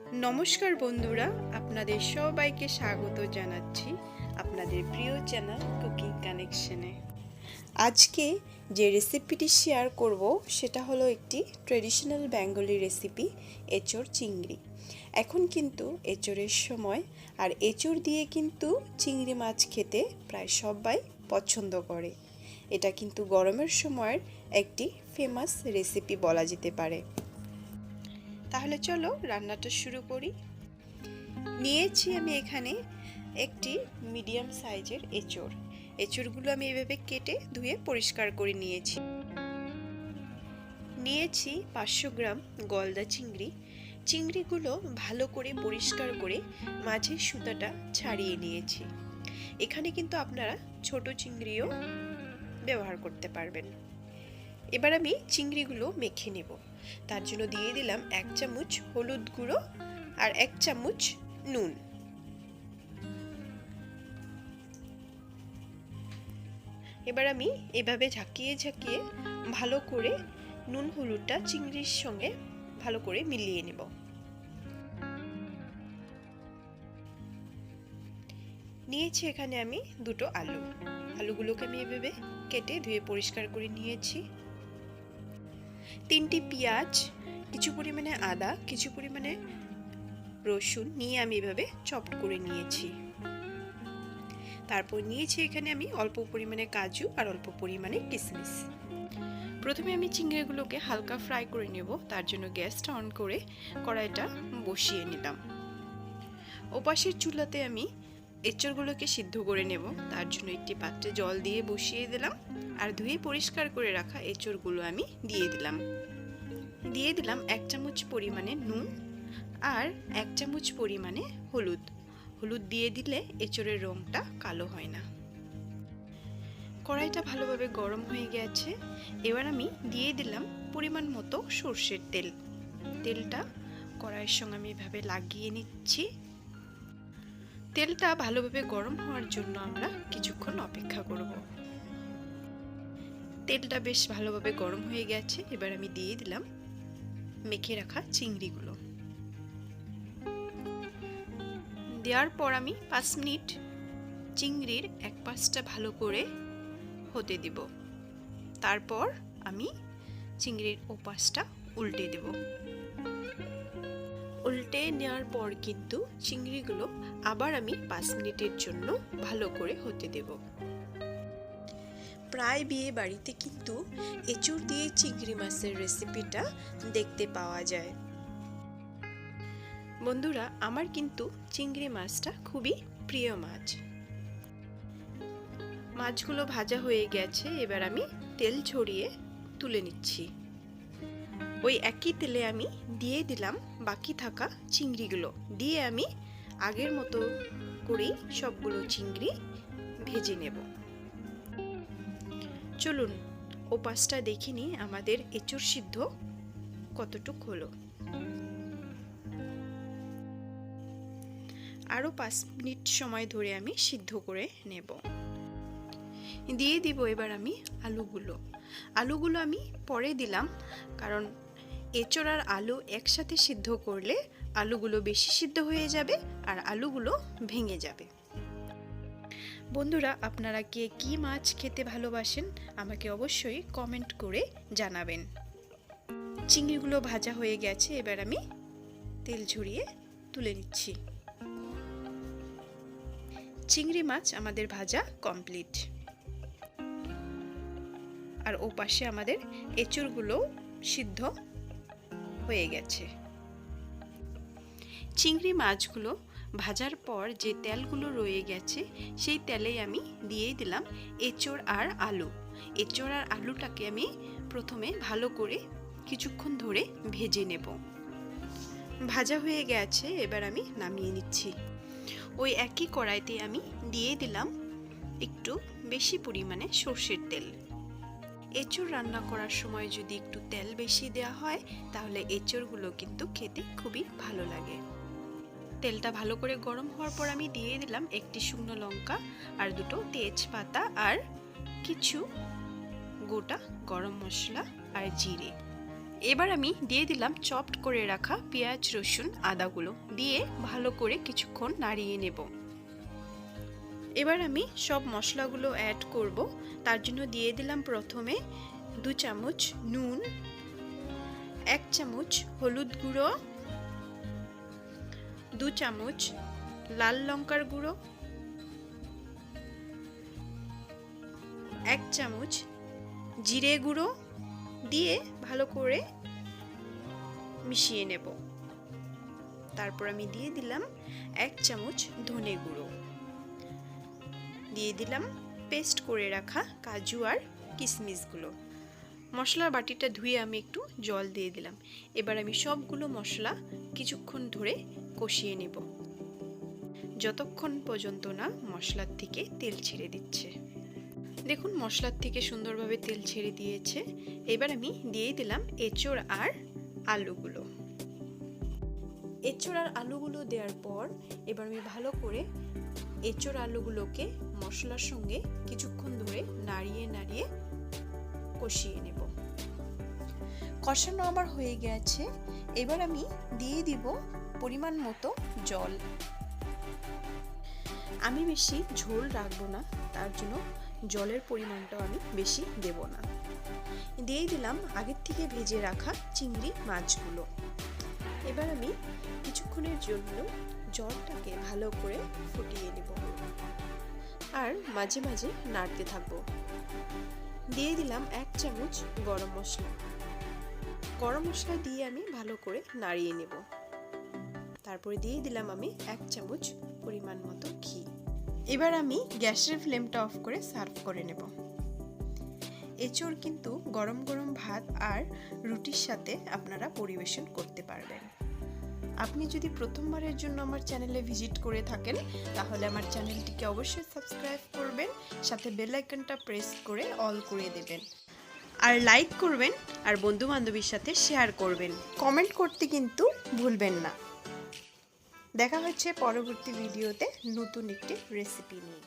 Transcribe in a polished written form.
নমস্কার বন্ধুরা, আপনাদের সবাইকে স্বাগত জানাচ্ছি আপনাদের প্রিয় চ্যানেল কুকিং কানেকশনে। আজকে যে রেসিপিটি শেয়ার করব সেটা হলো একটি ট্রেডিশনাল বেঙ্গলি রেসিপি, এঁচোড় চিংড়ি। এখন কিন্তু এঁচোড়ের সময়, আর এঁচোড় দিয়ে কিন্তু চিংড়ি মাছ খেতে প্রায় সবাই পছন্দ করে। এটা কিন্তু গরমের সময়ের একটি ফেমাস রেসিপি বলা যেতে পারে। তাহলে চলো রান্নাটা শুরু করি। নিয়েছি আমি এখানে একটি মিডিয়াম সাইজের এঁচোড়। এঁচোড়গুলো আমি এভাবে কেটে ধুয়ে পরিষ্কার করে নিয়েছি। নিয়েছি 500 গ্রাম গলদা চিংড়ি। চিংড়িগুলো ভালো করে পরিষ্কার করে মাঝের সুতাটা ছাড়িয়ে নিয়েছি। এখানে কিন্তু আপনারা ছোট চিংড়িও ব্যবহার করতে পারবেন। এবার আমি চিংড়িগুলো মেখে নেব। তার জন্য দিয়ে দিলাম 1 চামচ হলুদ গুঁড়ো আর 1 চামচ নুন। এবার আমি এভাবে ঝাঁকিয়ে ঝাঁকিয়ে ভালো করে নুন হলুদটা চিংড়ির সঙ্গে ভালো করে মিলিয়ে নেব। নিয়েছি এখানে আমি 2টো আলু। আলুগুলোকে আমি এভাবে কেটে ধুয়ে পরিষ্কার করে নিয়েছি। 3টি পেঁয়াজ, কিছু পরিমাণে আদা, কিছু পরিমাণে রসুন নিয়ে আমি এভাবে চপড করে নিয়েছি। তারপর নিয়েছি এখানে আমি অল্প পরিমাণে কাজু আর অল্প পরিমাণে কিশমিশ। প্রথমে আমি চিংড়িগুলোকে হালকা ফ্রাই করে নেব। তার জন্য গ্যাসটা অন করে কড়াইটা বসিয়ে নিলাম। ওপাশের চুলাতে আমি এঁচোড়গুলোকে সিদ্ধ করে নেব। তার জন্য একটি পাত্রে জল দিয়ে বসিয়ে দিলাম আর ধুয়ে পরিষ্কার করে রাখা এঁচোড়গুলো আমি দিয়ে দিলাম। 1 চামচ পরিমাণে নুন আর 1 চামচ পরিমাণে হলুদ। হলুদ দিয়ে দিলে এঁচোড়ের রঙটা কালো হয় না। কড়াইটা ভালোভাবে গরম হয়ে গেছে। এবার আমি দিয়ে দিলাম পরিমাণ মতো সর্ষের তেল। তেলটা কড়াইয়ের সঙ্গে আমি এভাবে লাগিয়ে নিচ্ছি। তেলটা ভালোভাবে গরম হওয়ার জন্য আমরা কিছুক্ষণ অপেক্ষা করব। তেলটা বেশ ভালোভাবে গরম হয়ে গেছে। এবার আমি দিয়ে দিলাম মেখে রাখা চিংড়িগুলো। দেওয়ার পর আমি 5 মিনিট চিংড়ির এক পাশটা ভালো করে হতে দেব। তারপর আমি চিংড়ির ওপাশটা উল্টে দেব। উল্টে নেওয়ার পর কিন্তু চিংড়িগুলো আবার আমি 5 মিনিটের জন্য ভালো করে হতে দেব। প্রায় বিয়ে বাড়িতে কিন্তু এঁচোড় দিয়ে চিংড়ি মাছের রেসিপিটা দেখতে পাওয়া যায়। বন্ধুরা, আমার কিন্তু চিংড়ি মাছটা খুবই প্রিয় মাছ। মাছগুলো ভাজা হয়ে গেছে। এবার আমি তেল ঝরিয়ে তুলে নিচ্ছি। ওই একই তেলে আমি দিয়ে দিলাম বাকি থাকা চিংড়িগুলো। দিয়ে আমি আগের মতো করেই সবগুলো চিংড়ি ভেজে নেব। চলুন ওপাশটা দেখে নিই আমাদের এঁচোড় সিদ্ধ কতটুক হলো। আরও 5 মিনিট সময় ধরে আমি সিদ্ধ করে নেব। দিয়ে দিব এবার আমি আলুগুলো আমি পরে দিলাম, কারণ এঁচোড় আর আলু একসাথে সিদ্ধ করলে আলুগুলো বেশি সিদ্ধ হয়ে যাবে আর আলুগুলো ভেঙে যাবে। বন্ধুরা, আপনারা কে কি মাছ খেতে ভালোবাসেন আমাকে অবশ্যই কমেন্ট করে জানাবেন। চিংড়িগুলো ভাজা হয়ে গেছে। এবার আমি তেল ঝরিয়ে তুলে নিচ্ছি। চিংড়ি মাছ আমাদের ভাজা কমপ্লিট। আর ও পাশে আমাদের এঁচোড়গুলো সিদ্ধ হয়ে গেছে। চিংড়ি মাছগুলো ভাজার পর যে তেলগুলো রয়ে গেছে সেই তেলেই আমি দিয়ে দিলাম এঁচোড় আর আলু। এঁচোড় আর আলুটাকে আমি প্রথমে ভালো করে কিছুক্ষণ ধরে ভেজে নেব। ভাজা হয়ে গেছে। এবার আমি নামিয়ে নিচ্ছি। ওই একই কড়াইতে আমি দিয়ে দিলাম একটু বেশি পরিমাণে সর্ষের তেল। এঁচোড় রান্না করার সময় যদি একটু তেল বেশি দেওয়া হয় তাহলে এঁচোড়গুলো কিন্তু খেতে খুবই ভালো লাগে। তেলটা ভালো করে গরম হওয়ার পর আমি দিয়ে দিলাম 1টি শুকনো লঙ্কা আর 2টো তেজপাতা আর কিছু গোটা গরম মশলা আর জিরে। এবার আমি দিয়ে দিলাম চপড করে রাখা পেঁয়াজ রসুন আদাগুলো দিয়ে ভালো করে কিছুক্ষণ নাড়িয়ে নেব। এবার আমি সব মশলাগুলো অ্যাড করব। তার জন্য দিয়ে দিলাম প্রথমে 2 চামচ নুন, 1 চামচ হলুদ গুঁড়ো, 2 চামচ লাল লঙ্কার গুঁড়ো, 1 চামচ জিরে গুঁড়ো দিয়ে ভালো করে মিশিয়ে নেব। তারপর আমি দিয়ে দিলাম 1 চামচ ধনে গুঁড়ো, দিয়ে দিলাম পেস্ট করে রাখা কাজু আর কিশমিশগুলো। মশলার বাটিটা ধুয়ে আমি একটু জল দিয়ে দিলাম। এবার আমি সবগুলো মশলা কিছুক্ষণ ধরে কষিয়ে নেব, যতক্ষণ পর্যন্ত না মশলার থেকে তেল ছেড়ে দিচ্ছে। দেখুন মশলার থেকে সুন্দরভাবে তেল ছেড়ে দিয়েছে। এবার আমি দিয়ে দিলাম এঁচোড় আর আলুগুলো। এঁচোড় আর আলুগুলো দেওয়ার পর এবার আমি ভালো করে এঁচোড় আলুগুলোকে মশলার সঙ্গে কিছুক্ষণ ধরে নাড়িয়ে নাড়িয়ে কষিয়ে নেব। কষানো আমার হয়ে গেছে। এবার আমি দিয়ে দিব পরিমাণ মতো জল। আমি বেশি ঝোল রাখবো না, তার জন্য জলের পরিমাণটাও আমি বেশি দেব না। দিয়ে দিলাম আগের থেকে ভেজে রাখা চিংড়ি মাছগুলো। এবার আমি কিছুক্ষণের জন্য জলটাকে ভালো করে ফুটিয়ে নেব আর মাঝে মাঝে নাড়তে থাকবো। দিয়ে দিলাম 1 চামচ গরম মশলা। গরম মশলা দিয়ে আমি ভালো করে নাড়িয়ে নেব। তারপরে দিয়ে দিলাম আমি 1 চামচ পরিমাণ মতো ঘি। এবার আমি গ্যাসের ফ্লেমটা অফ করে সার্ভ করে নেব। এঁচোড় কিন্তু গরম গরম ভাত আর রুটির সাথে আপনারা পরিবেশন করতে পারবেন। আপনি যদি প্রথমবারের জন্য আমার চ্যানেলে ভিজিট করে থাকেন তাহলে আমার চ্যানেলটিকে অবশ্যই সাবস্ক্রাইব করবেন, সাথে বেল আইকনটা প্রেস করে অল করে দেবেন, আর লাইক করবেন আর বন্ধু বান্ধবীর সাথে শেয়ার করবেন। কমেন্ট করতে কিন্তু ভুলবেন না। দেখা হচ্ছে পরবর্তী ভিডিওতে নতুন একটি রেসিপি নিয়ে।